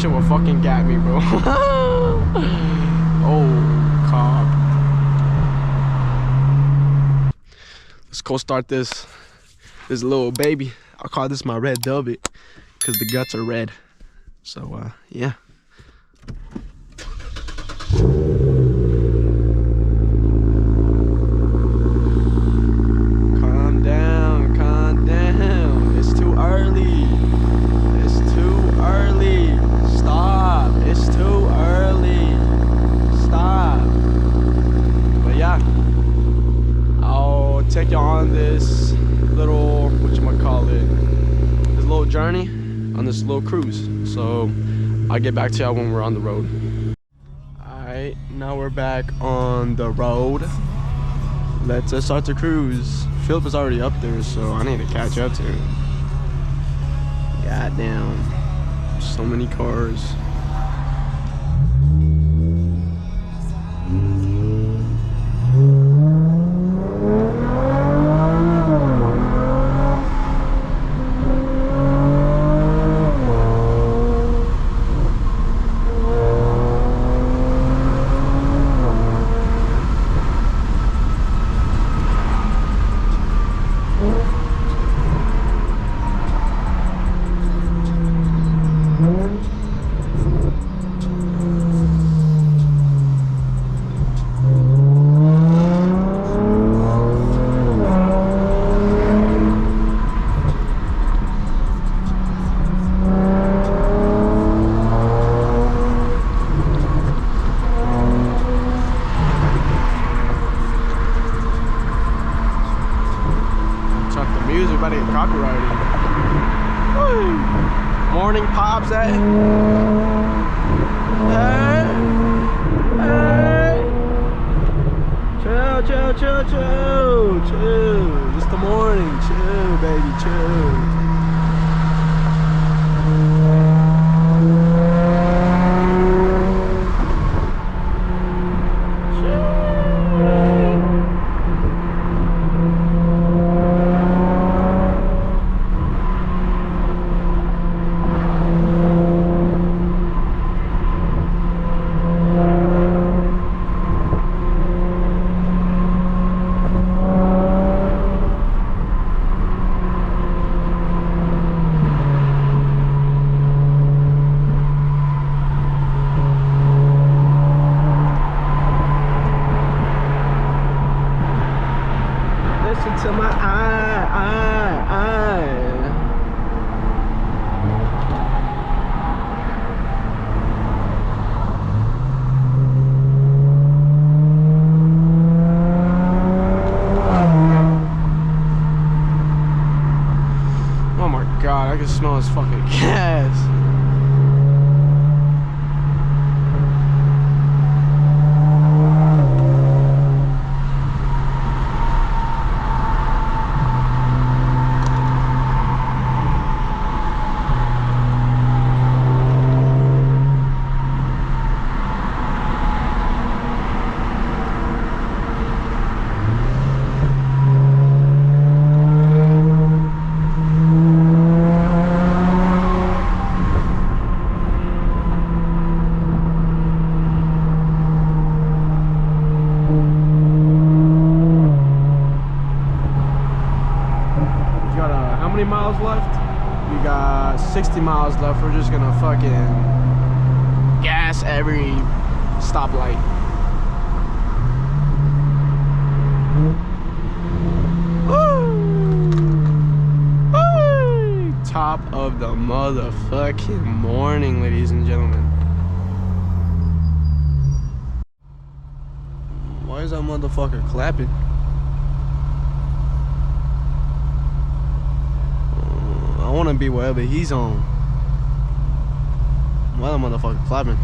shit will fucking get me, bro. Oh, cob. Let's go start this little baby. I'll call this my red velvet because the guts are red. So yeah. Calm down. It's too early. Stop. It's too early. Stop. But yeah, I'll take y'all on this little, this little journey, on this little cruise. So I'll get back to y'all when we're on the road. Alright, now we're back on the road. Let's start the cruise. Philip is already up there, so I need to catch up to him. Goddamn. So many cars. Copyrighted. Woo. Morning pops, Hey. Chill. Just the morning. Chill, baby, chill. To my eye. Oh my god, I can smell this fucking gas. How many miles left? We got 60 miles left. We're just gonna fucking gas every stoplight. Woo! Top of the motherfucking morning, ladies and gentlemen. Why is that motherfucker clapping? I want to be wherever he's on. Why the motherfucker clapping?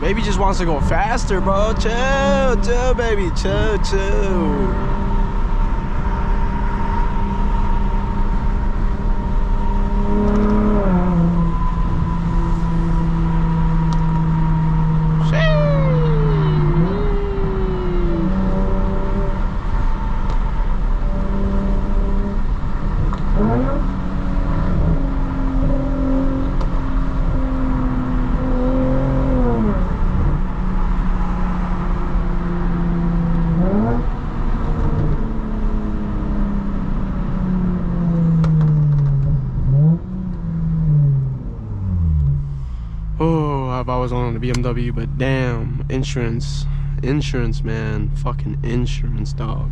Baby just wants to go faster, bro. Chill, baby. Chill. was on the BMW, but damn, insurance, man, fucking insurance, dog.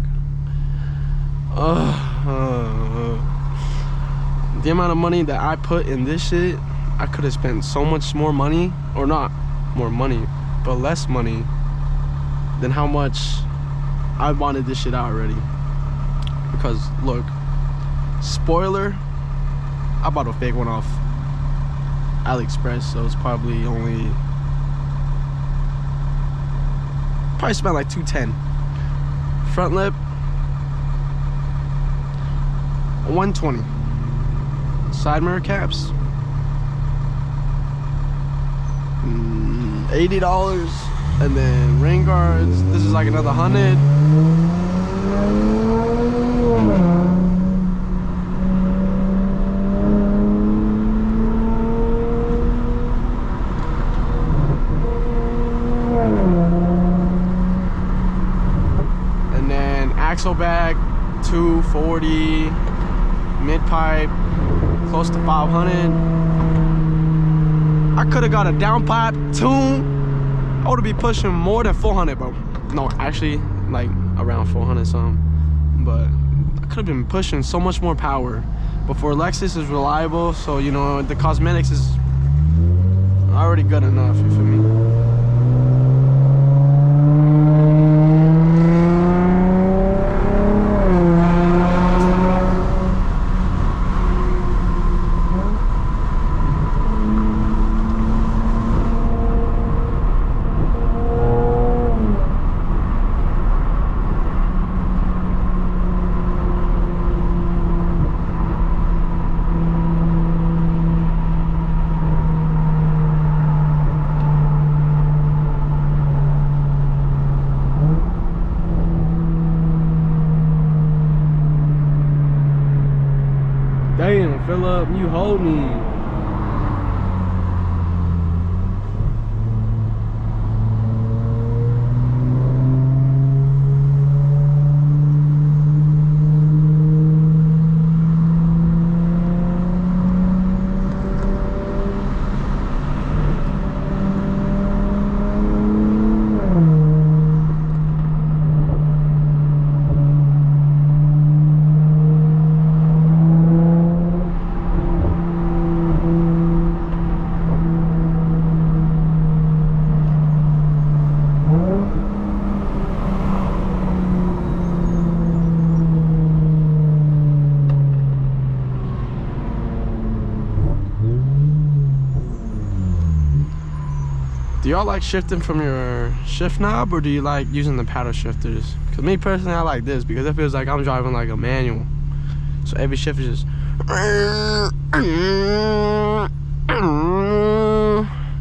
The amount of money that I put in this shit, I could have spent so much more money, or not more money, but less money than how much I wanted this shit out already. Because look, spoiler, I bought a fake one off AliExpress, so it's probably spent like $210. Front lip, $120. Side mirror caps, $80. And then rain guards, this is like another 100. And then axle bag, $240. Mid pipe, close to $500. I could have got a downpipe tune. I would be pushing more than 400, bro. No, actually, like around 400 something. But I could have been pushing so much more power. But for Lexus, is reliable, so you know the cosmetics is already good enough. You feel me? Damn, Philip, you hold me. Do y'all like shifting from your shift knob, or do you like using the paddle shifters? Because me personally, I like this because it feels like I'm driving like a manual. So every shift is just...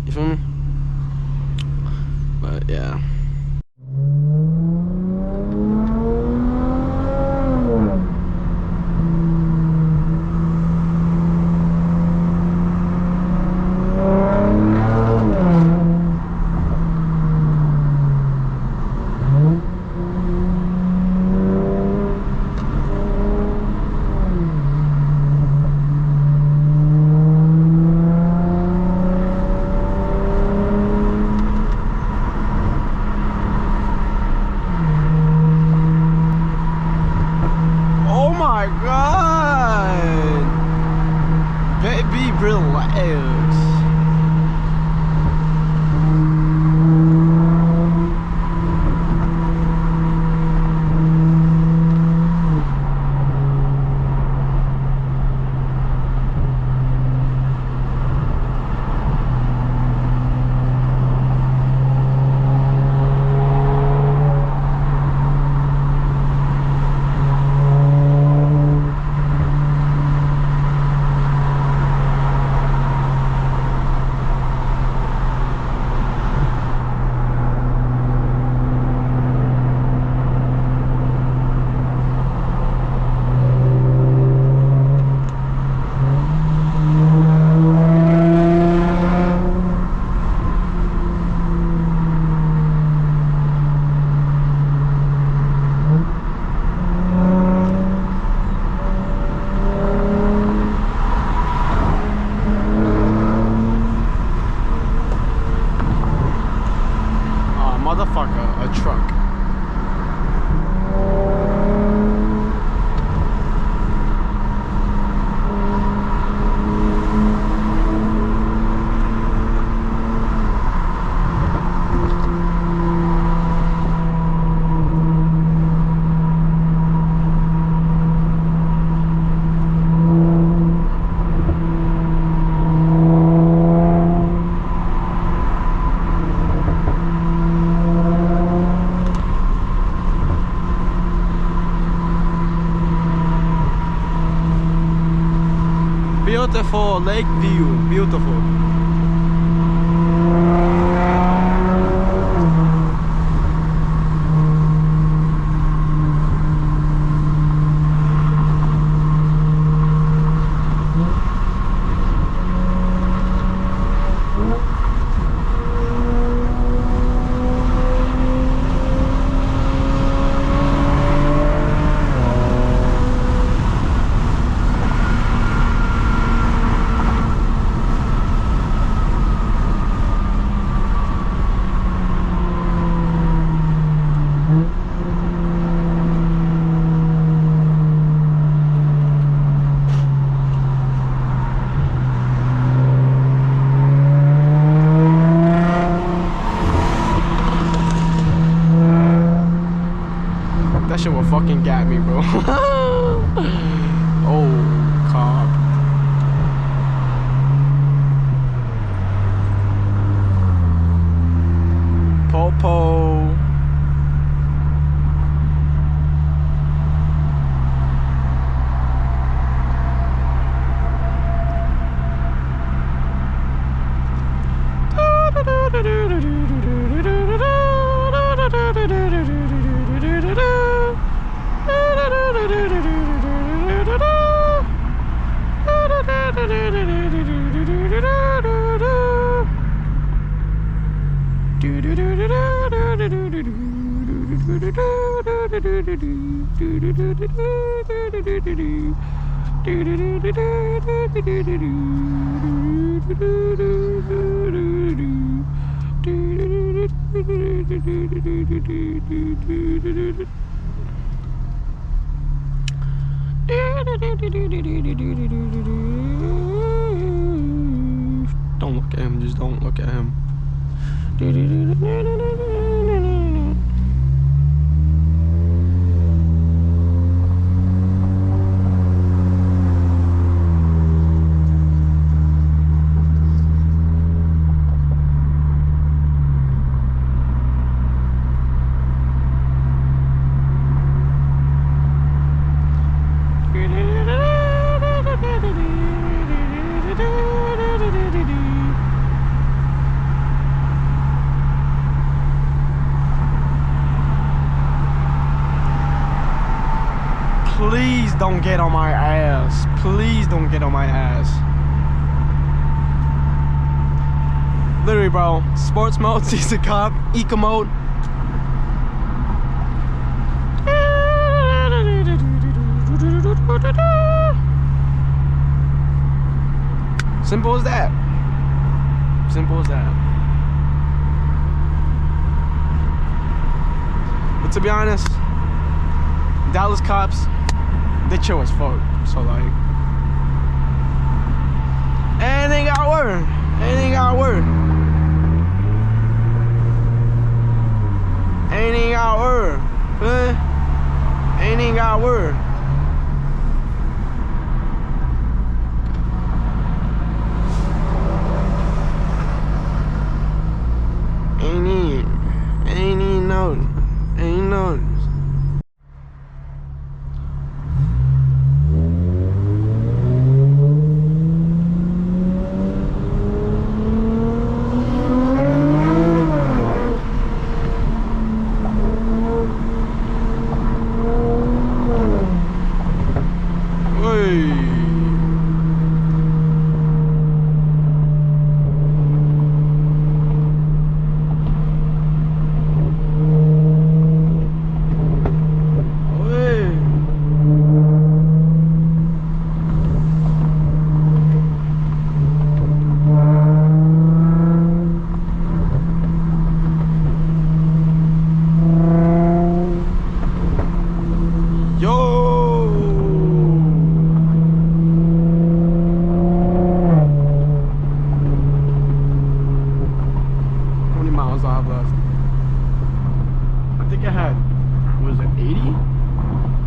You feel me? But yeah. beautiful lake view. Beautiful. That shit will fucking gat me, bro. Oh, cob. Popo. Don't look at him, just don't look at him. Please don't get on my ass. Please don't get on my ass. Literally, bro. Sports mode, sees the cop, eco mode. Simple as that. Simple as that. But to be honest, Dallas cops, they chill as fuck. So like, anything got work. Anything got work. Anything got work. Anything got work. Ain't no. Was it 80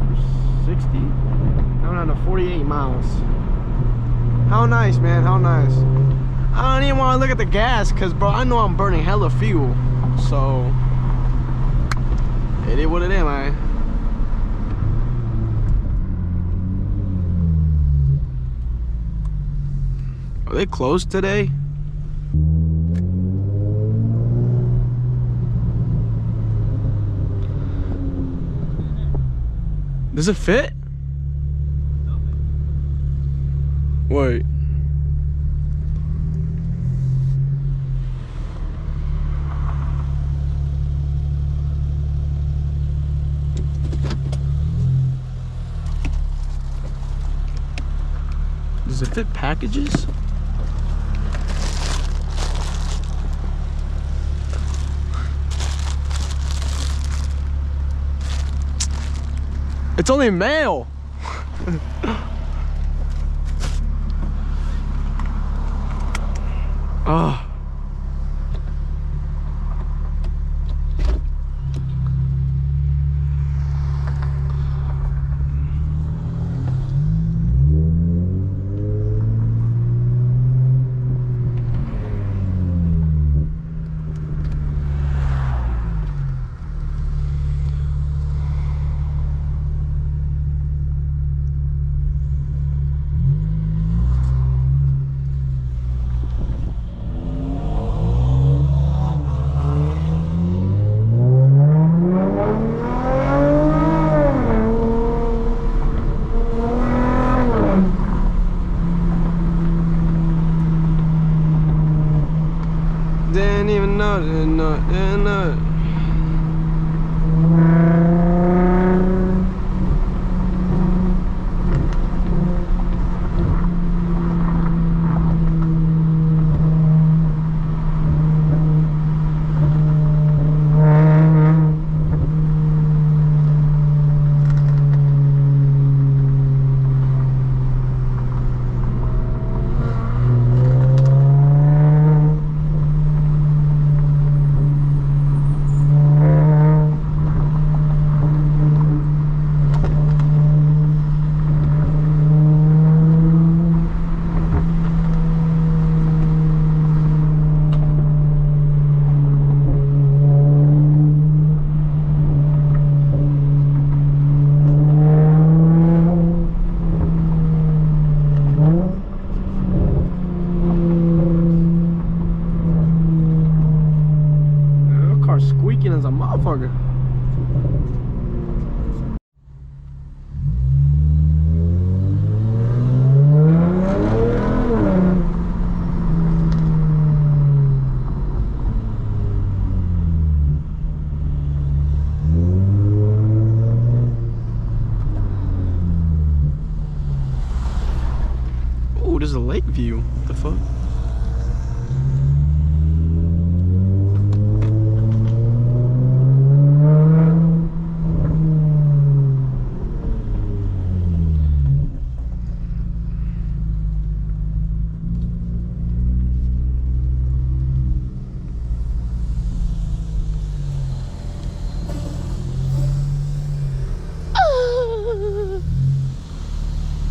or 60? Now we're down to 48 miles. How nice, man, how nice. I don't even want to look at the gas because, bro, I know I'm burning hella fuel. So, it is what it is, man. Are they closed today? Does it fit? Wait. Does it fit packages? It's only mail. Oh. Didn't even know, didn't know. Squeaking as a motherfucker. Oh, there's a lake view. What the fuck?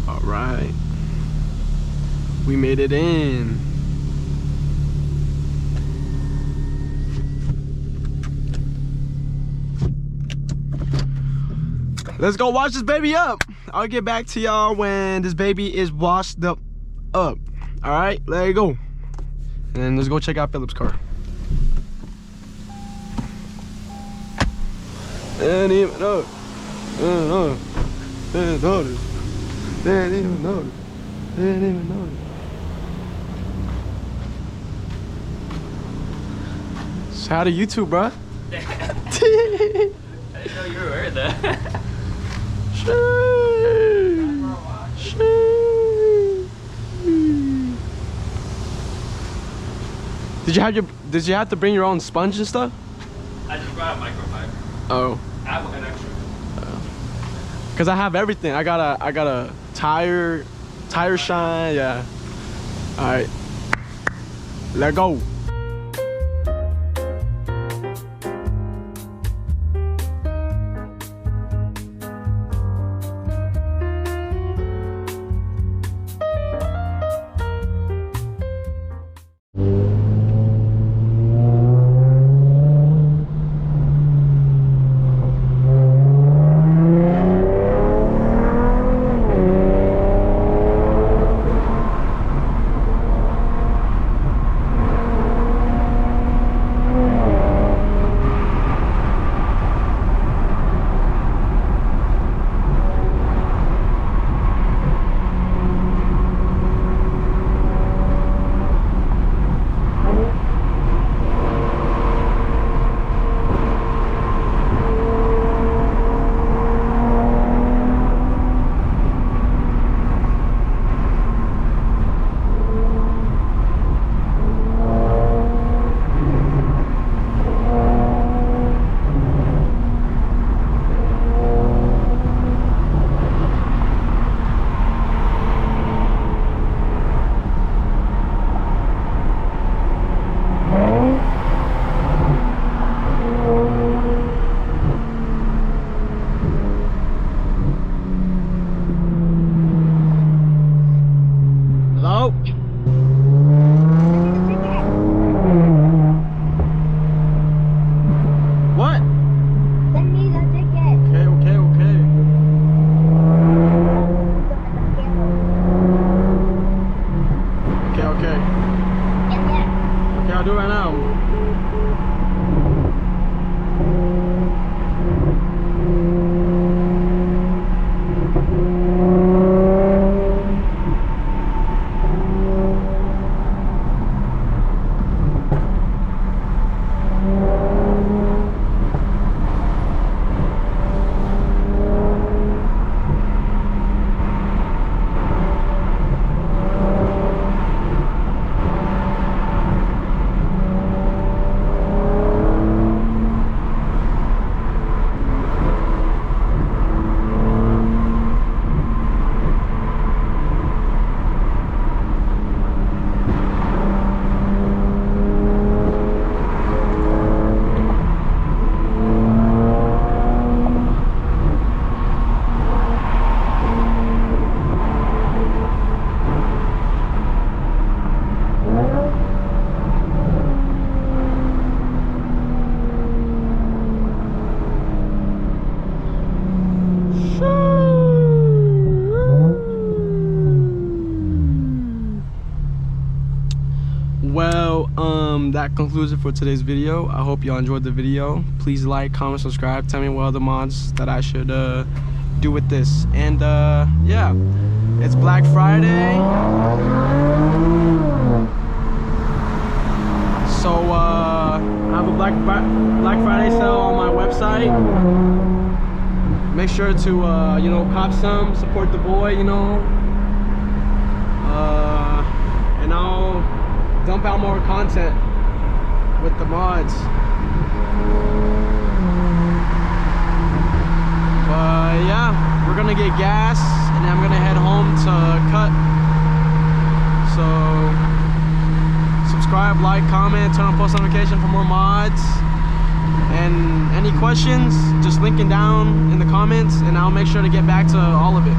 All right, we made it in. Let's go wash this baby up. I'll get back to y'all when this baby is washed up. All right, there you go. And let's go check out Philip's car. Didn't even know. Didn't notice. Didn't even notice. Didn't even notice. Shout out to YouTube, bro. I didn't know you were wearing that. Did you have to bring your own sponge and stuff? I just brought a microfiber. Oh. I have an extra. Cause I have everything. I got a tire shine. Yeah. All right. Let go. that concludes it for today's video. I hope y'all enjoyed the video. Please like, comment, subscribe. Tell me what other mods that I should do with this. And yeah, it's Black Friday. So I have a Black Friday sale on my website. Make sure to you know, cop some, support the boy, you know. And I'll dump out more content with the mods. But yeah, we're gonna get gas and I'm gonna head home to cut. So subscribe, like, comment, turn on post notification for more mods. And any questions, just link it down in the comments and I'll make sure to get back to all of it.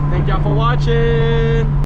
Thank y'all for watching.